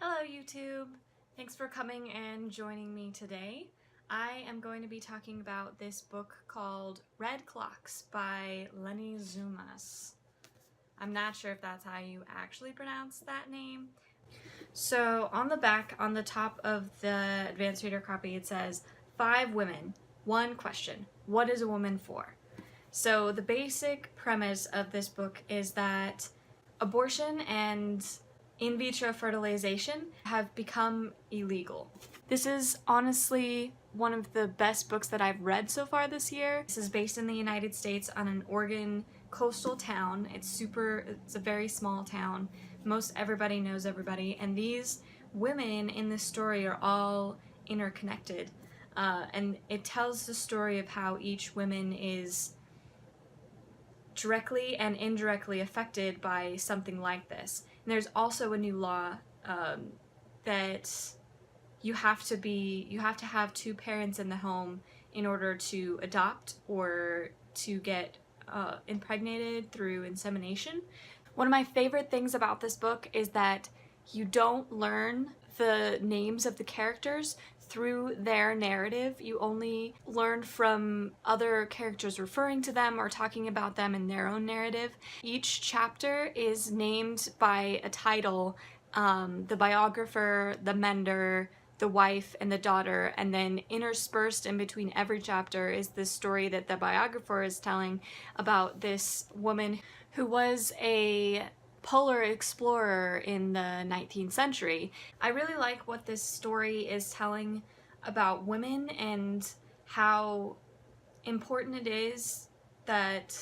Hello YouTube! Thanks for coming and joining me today. I am going to be talking about this book called Red Clocks by Leni Zumas. I'm not sure if that's how you actually pronounce that name. So on the back, on the top of the advanced reader copy, it says 5 women, 1 question. What is a woman for? So the basic premise of this book is that abortion and in vitro fertilization have become illegal. This is honestly one of the best books that I've read so far this year. This is based in the United States on an Oregon coastal town. It's a very small town. Most everybody knows everybody, and these women in this story are all interconnected. And it tells the story of how each woman is directly and indirectly affected by something like this. And there's also a new law that you have to have 2 parents in the home in order to adopt or to get impregnated through insemination. One of my favorite things about this book is that you don't learn the names of the characters through their narrative. You only learn from other characters referring to them or talking about them in their own narrative. Each chapter is named by a title, the biographer, the mender, the wife, and the daughter, and then interspersed in between every chapter is this story that the biographer is telling about this woman who was a polar explorer in the 19th century. I really like what this story is telling about women and how important it is that,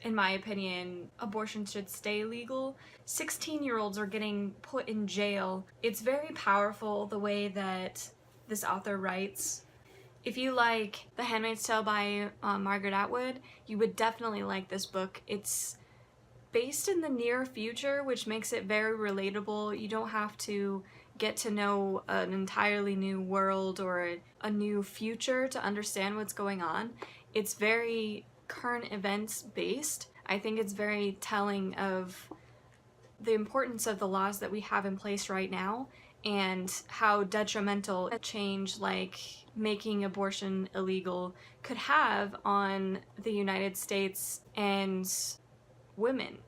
in my opinion, abortion should stay legal. 16-year-olds are getting put in jail. It's very powerful the way that this author writes. If you like The Handmaid's Tale by Margaret Atwood, you would definitely like this book. It's based in the near future, which makes it very relatable. You don't have to get to know an entirely new world or a new future to understand what's going on. It's very current events based. I think it's very telling of the importance of the laws that we have in place right now and how detrimental a change like making abortion illegal could have on the United States and women.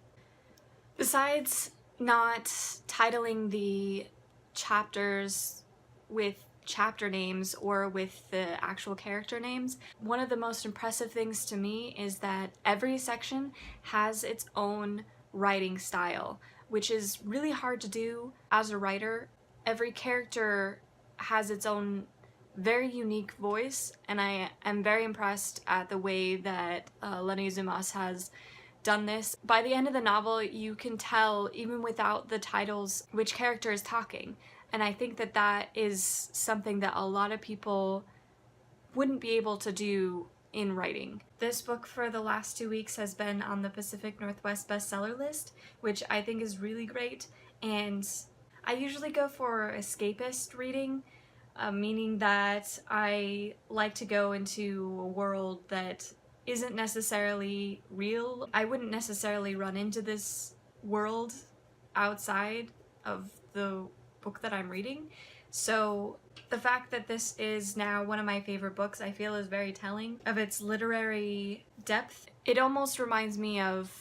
Besides not titling the chapters with chapter names or with the actual character names, one of the most impressive things to me is that every section has its own writing style, which is really hard to do as a writer. Every character has its own very unique voice, and I am very impressed at the way that Leni Zumas has done this. By the end of the novel, you can tell, even without the titles, which character is talking. And I think that that is something that a lot of people wouldn't be able to do in writing. This book for the last 2 weeks has been on the Pacific Northwest bestseller list, which I think is really great. And I usually go for escapist reading, meaning that I like to go into a world that isn't necessarily real. I wouldn't necessarily run into this world outside of the book that I'm reading. So the fact that this is now one of my favorite books, I feel, is very telling of its literary depth. It almost reminds me of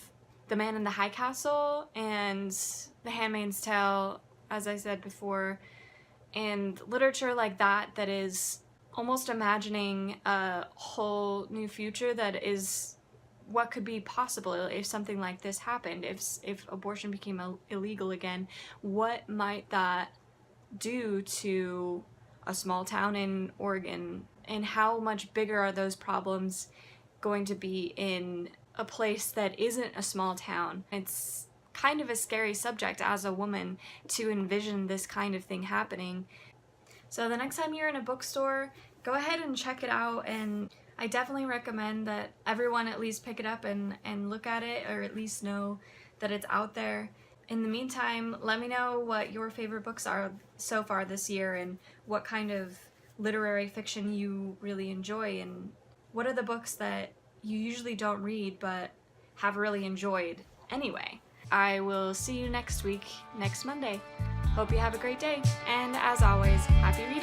The Man in the High Castle and The Handmaid's Tale, as I said before, and literature like that that is almost imagining a whole new future that is what could be possible if something like this happened, if abortion became illegal again. What might that do to a small town in Oregon, and how much bigger are those problems going to be in a place that isn't a small town? It's kind of a scary subject as a woman to envision this kind of thing happening. So the next time you're in a bookstore, go ahead and check it out, and I definitely recommend that everyone at least pick it up and look at it, or at least know that it's out there. In the meantime, let me know what your favorite books are so far this year and what kind of literary fiction you really enjoy, and what are the books that you usually don't read but have really enjoyed anyway. I will see you next week, next Monday. Hope you have a great day, and as always, happy reading!